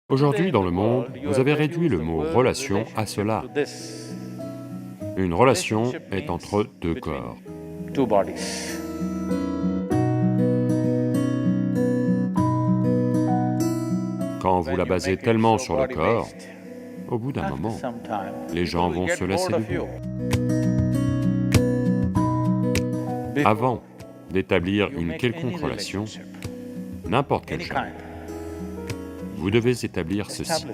Aujourd'hui, dans le monde, vous avez réduit le mot relation à cela. Une relation est entre deux corps. Quand vous la basez tellement sur le corps, au bout d'un moment, les gens vont se lasser de vous. Avant d'établir une quelconque relation, n'importe quel genre, vous devez établir ceci.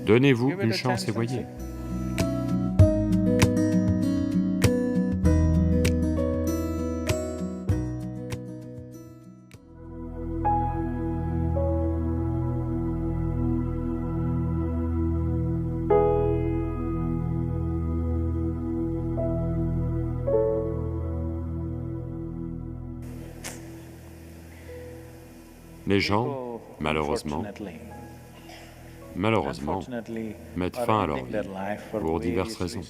Donnez-vous une chance et voyez. Les gens, malheureusement, mettent fin à leur vie pour diverses raisons.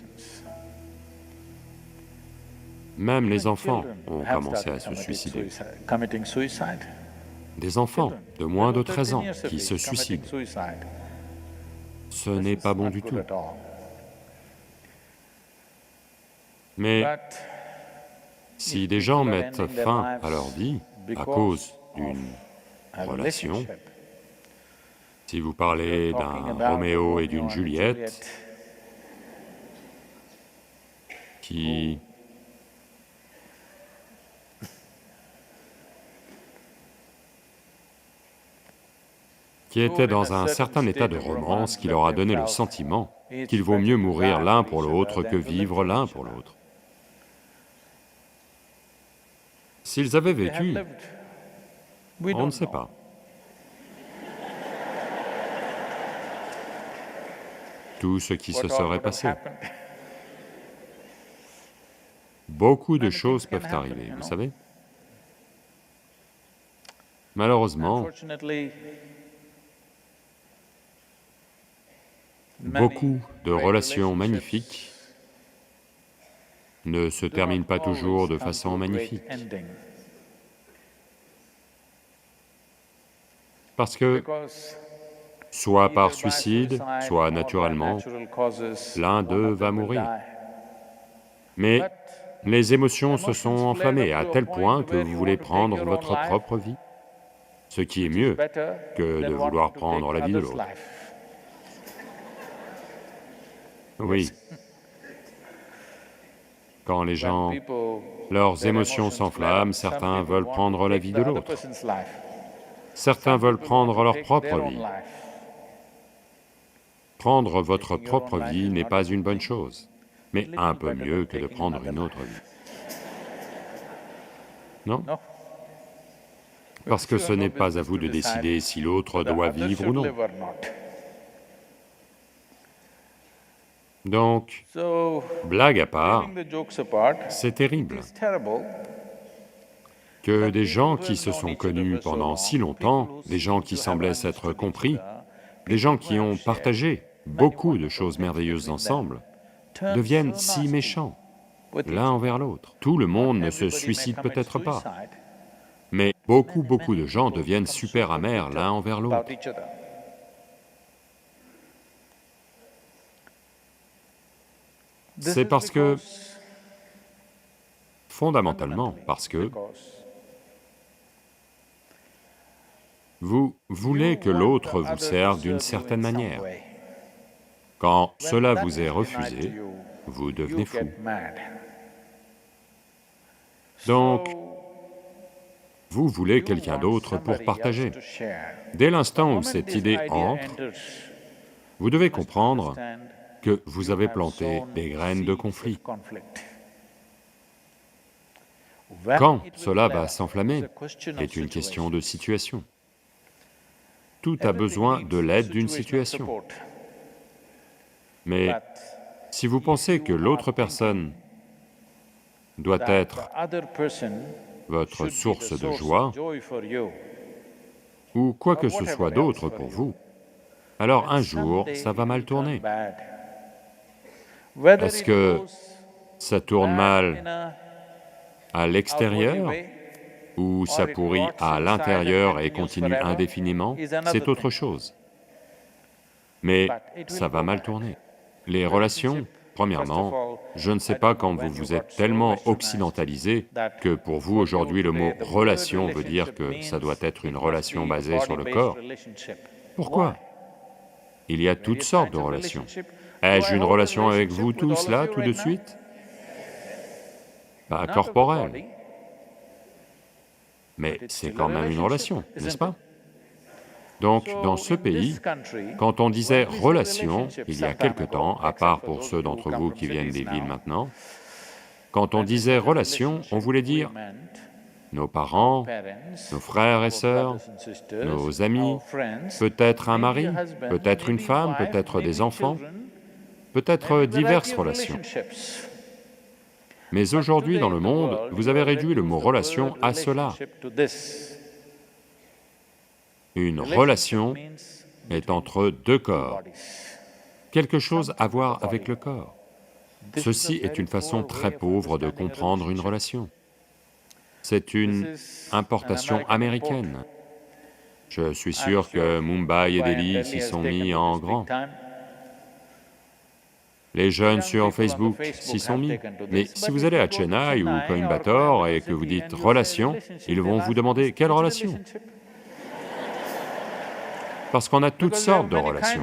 Même les enfants ont commencé à se suicider. Des enfants de moins de 13 ans qui se suicident. Ce n'est pas bon du tout. Mais si des gens mettent fin à leur vie à cause d'une relation, si vous parlez d'un Roméo et d'une Juliette qui étaient dans un certain état de romance qui leur a donné le sentiment qu'il vaut mieux mourir l'un pour l'autre que vivre l'un pour l'autre. S'ils avaient vécu, on ne sait pas. Tout ce qui se serait passé. Beaucoup de choses peuvent arriver, vous savez. Malheureusement, beaucoup de relations magnifiques ne se terminent pas toujours de façon magnifique. Parce que, soit par suicide, soit naturellement, l'un d'eux va mourir. Mais les émotions se sont enflammées à tel point que vous voulez prendre votre propre vie, ce qui est mieux que de vouloir prendre la vie de l'autre. Oui. Quand les gens, leurs émotions s'enflamment, certains veulent prendre la vie de l'autre. Certains veulent prendre leur propre vie. Prendre votre propre vie n'est pas une bonne chose, mais un peu mieux que de prendre une autre vie. Non? Parce que ce n'est pas à vous de décider si l'autre doit vivre ou non. Donc, blague à part, c'est terrible que des gens qui se sont connus pendant si longtemps, des gens qui semblaient s'être compris, des gens qui ont partagé beaucoup de choses merveilleuses ensemble, deviennent si méchants l'un envers l'autre. Tout le monde ne se suicide peut-être pas, mais beaucoup de gens deviennent super amers l'un envers l'autre. C'est parce que, fondamentalement, parce que vous voulez que l'autre vous serve d'une certaine manière. Quand cela vous est refusé, vous devenez fou. Donc, vous voulez quelqu'un d'autre pour partager. Dès l'instant où cette idée entre, vous devez comprendre que vous avez planté des graines de conflit. Quand cela va s'enflammer est une question de situation. Tout a besoin de l'aide d'une situation. Mais si vous pensez que l'autre personne doit être votre source de joie, ou quoi que ce soit d'autre pour vous, alors un jour, ça va mal tourner. Est-ce que ça tourne mal à l'extérieur, ou ça pourrit à l'intérieur et continue indéfiniment, c'est autre chose. mais ça va mal tourner. Les relations, premièrement, je ne sais pas quand vous vous êtes tellement occidentalisé que pour vous aujourd'hui le mot « relation » veut dire que ça doit être une relation basée sur le corps. Pourquoi? Il y a toutes sortes de relations. Ai-je une relation avec vous tous là, tout de suite? Pas corporelle, mais c'est quand même une relation, n'est-ce pas? Donc, dans ce pays, quand on disait « relation », il y a quelque temps, à part pour ceux d'entre vous qui viennent des villes maintenant, quand on disait « relation », on voulait dire nos parents, nos frères et sœurs, nos amis, peut-être un mari, peut-être une femme, peut-être des enfants, peut-être diverses relations. Mais aujourd'hui dans le monde, vous avez réduit le mot « relation » à cela. Une relation est entre deux corps, quelque chose à voir avec le corps. Ceci est une façon très pauvre de comprendre une relation. C'est une importation américaine. Je suis sûr que Mumbai et Delhi s'y sont mis en grand. Les jeunes sur Facebook s'y sont mis. Mais si vous allez à Chennai ou Coimbatore et que vous dites « relation », ils vont vous demander « quelle relation ?» Parce qu'on a toutes sortes de relations.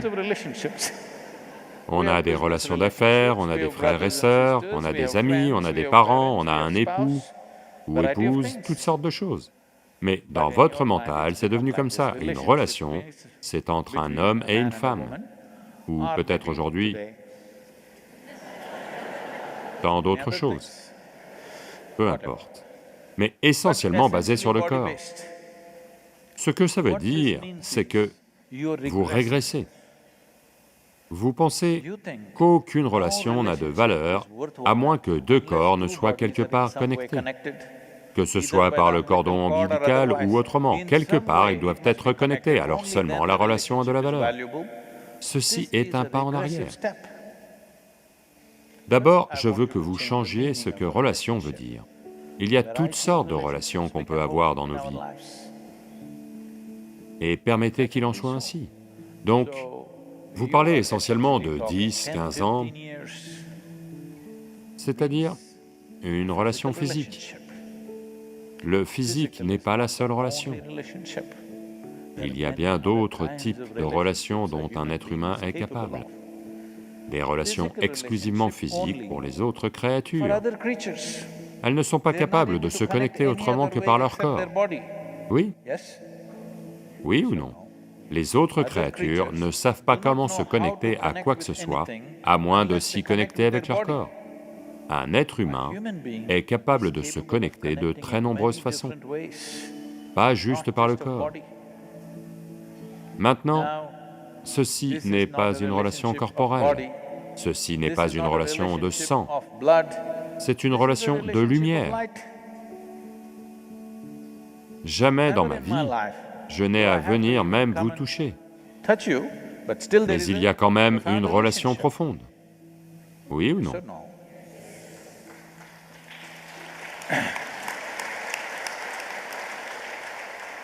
On a des relations d'affaires, on a des frères et sœurs, on a des amis, on a des parents, on a un époux ou épouse, toutes sortes de choses. Mais dans votre mental, c'est devenu comme ça, et une relation, c'est entre un homme et une femme, ou peut-être aujourd'hui, tant d'autres choses, peu importe, mais essentiellement basé sur le corps. Ce que ça veut dire, c'est que vous régressez. Vous pensez qu'aucune relation n'a de valeur à moins que deux corps ne soient quelque part connectés, que ce soit par le cordon ombilical ou autrement, quelque part ils doivent être connectés, alors seulement la relation a de la valeur. Ceci est un pas en arrière. D'abord, je veux que vous changiez ce que relation veut dire. Il y a toutes sortes de relations qu'on peut avoir dans nos vies, et permettez qu'il en soit ainsi. Donc, vous parlez essentiellement de 10, 15 ans, c'est-à-dire une relation physique. Le physique n'est pas la seule relation. Il y a bien d'autres types de relations dont un être humain est capable. Des relations exclusivement physiques pour les autres créatures. Elles ne sont pas capables de se connecter autrement que par leur corps. Oui? Oui ou non? Les autres créatures ne savent pas comment se connecter à quoi que ce soit, à moins de s'y connecter avec leur corps. Un être humain est capable de se connecter de très nombreuses façons, pas juste par le corps. Maintenant, ceci n'est pas une relation corporelle, ceci n'est pas une relation de sang, c'est une relation de lumière. Jamais dans ma vie, je n'ai à venir même vous toucher, mais il y a quand même une relation profonde. Oui ou non?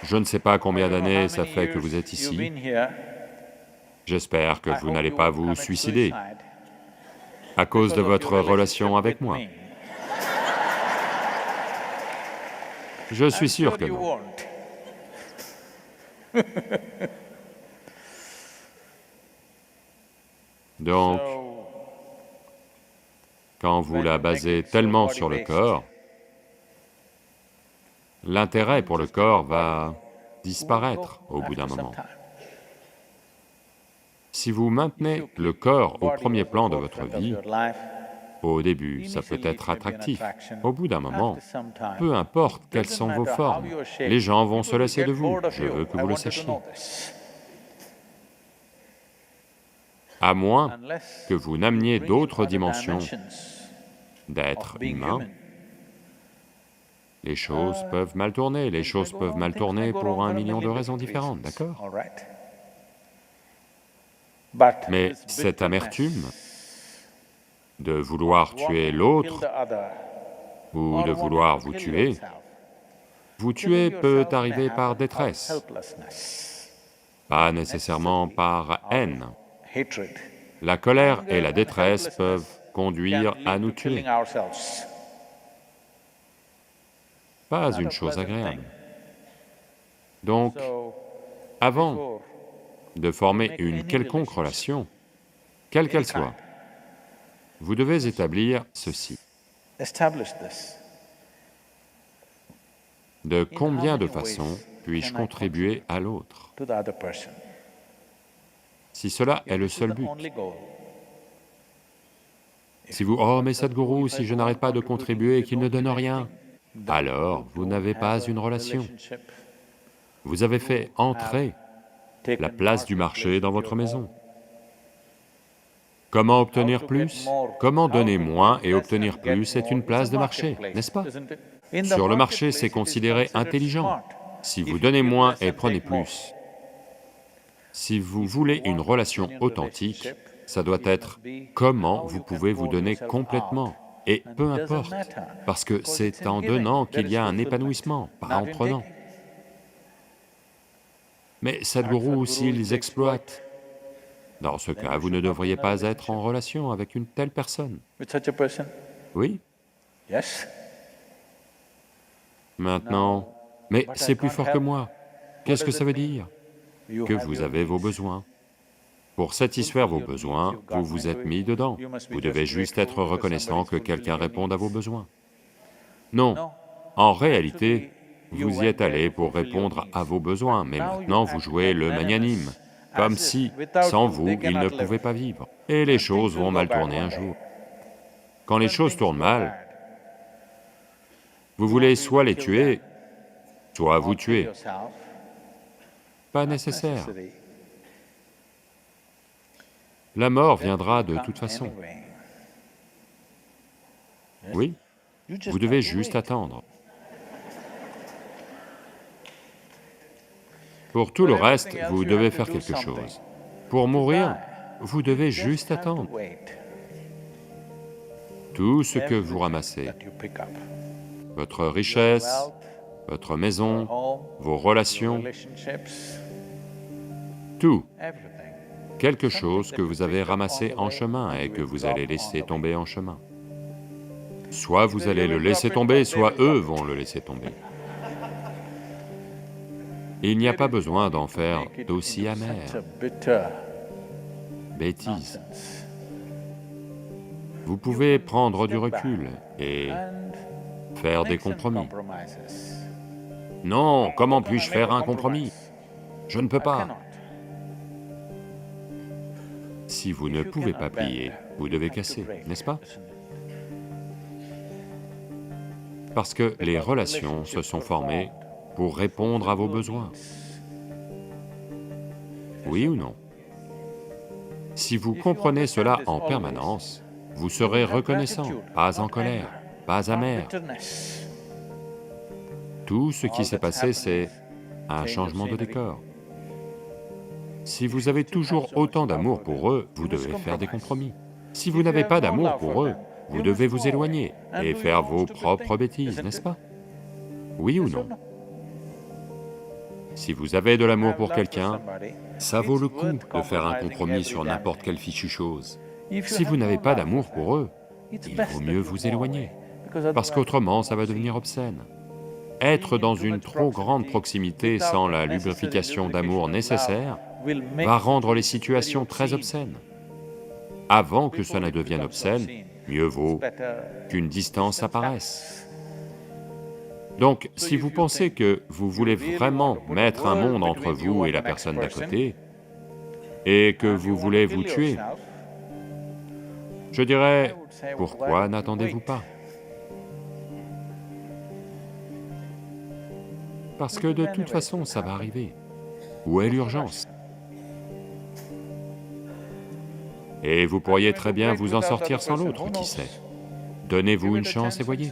Je ne sais pas combien d'années ça fait que vous êtes ici. J'espère que vous n'allez pas vous suicider à cause de votre relation avec moi. Je suis sûr que non. Donc, quand vous la basez tellement sur le corps, l'intérêt pour le corps va disparaître au bout d'un moment. Si vous maintenez le corps au premier plan de votre vie, au début, ça peut être attractif. Au bout d'un moment, peu importe quelles sont vos formes, les gens vont se lasser de vous, je veux que vous le sachiez. À moins que vous n'ameniez d'autres dimensions d'être humain, les choses peuvent mal tourner, les choses peuvent mal tourner pour 1 million de raisons différentes, d'accord? Mais cette amertume de vouloir tuer l'autre ou de vouloir vous tuer peut arriver par détresse, pas nécessairement par haine. La colère et la détresse peuvent conduire à nous tuer. Pas une chose agréable. Donc, avant de former une quelconque relation, quelle qu'elle soit, vous devez établir ceci. De combien de façons puis-je contribuer à l'autre? Si cela est le seul but. Si vous, oh mais Sadhguru, si je n'arrête pas de contribuer et qu'il ne donne rien, alors vous n'avez pas une relation. Vous avez fait entrer la place du marché dans votre maison. Comment obtenir plus? Comment donner moins et obtenir plus est une place de marché, n'est-ce pas? Sur le marché, c'est considéré intelligent. Si vous donnez moins et prenez plus, si vous voulez une relation authentique, ça doit être comment vous pouvez vous donner complètement, et peu importe, parce que c'est en donnant qu'il y a un épanouissement, pas en prenant. Mais Sadhguru, s'ils exploitent, dans ce cas, vous ne devriez pas être en relation avec une telle personne. Oui. Maintenant, mais c'est plus fort que moi. Qu'est-ce que ça veut dire? Que vous avez vos besoins. Pour satisfaire vos besoins, vous vous êtes mis dedans. Vous devez juste être reconnaissant que quelqu'un réponde à vos besoins. Non, en réalité, vous y êtes allé pour répondre à vos besoins, mais maintenant vous jouez le magnanime, comme si, sans vous, ils ne pouvaient pas vivre. Et les choses vont mal tourner un jour. Quand les choses tournent mal, vous voulez soit les tuer, soit vous tuer. Pas nécessaire. La mort viendra de toute façon. Oui, vous devez juste attendre. Pour tout le reste, vous devez faire quelque chose. Pour mourir, vous devez juste attendre. Tout ce que vous ramassez, votre richesse, votre maison, vos relations, tout, quelque chose que vous avez ramassé en chemin et que vous allez laisser tomber en chemin. Soit vous allez le laisser tomber, soit eux vont le laisser tomber. Il n'y a pas besoin d'en faire d'aussi amer. Bêtise. Vous pouvez prendre du recul et faire des compromis. Non, comment puis-je faire un compromis? Je ne peux pas. Si vous ne pouvez pas plier, vous devez casser, n'est-ce pas? Parce que les relations se sont formées pour répondre à vos besoins. Oui ou non? Si vous comprenez cela en permanence, vous serez reconnaissant, pas en colère, pas amer. Tout ce qui s'est passé, c'est un changement de décor. Si vous avez toujours autant d'amour pour eux, vous devez faire des compromis. Si vous n'avez pas d'amour pour eux, vous devez vous éloigner et faire vos propres bêtises, n'est-ce pas? Oui ou non? Si vous avez de l'amour pour quelqu'un, ça vaut le coup de faire un compromis sur n'importe quelle fichue chose. Si vous n'avez pas d'amour pour eux, il vaut mieux vous éloigner, parce qu'autrement ça va devenir obscène. Être dans une trop grande proximité sans la lubrification d'amour nécessaire va rendre les situations très obscènes. Avant que ça ne devienne obscène, mieux vaut qu'une distance apparaisse. Donc, si vous pensez que vous voulez vraiment mettre un monde entre vous et la personne d'à côté, et que vous voulez vous tuer, je dirais, pourquoi n'attendez-vous pas? Parce que de toute façon, ça va arriver. Où est l'urgence? Et vous pourriez très bien vous en sortir sans l'autre, qui sait? Donnez-vous une chance et voyez.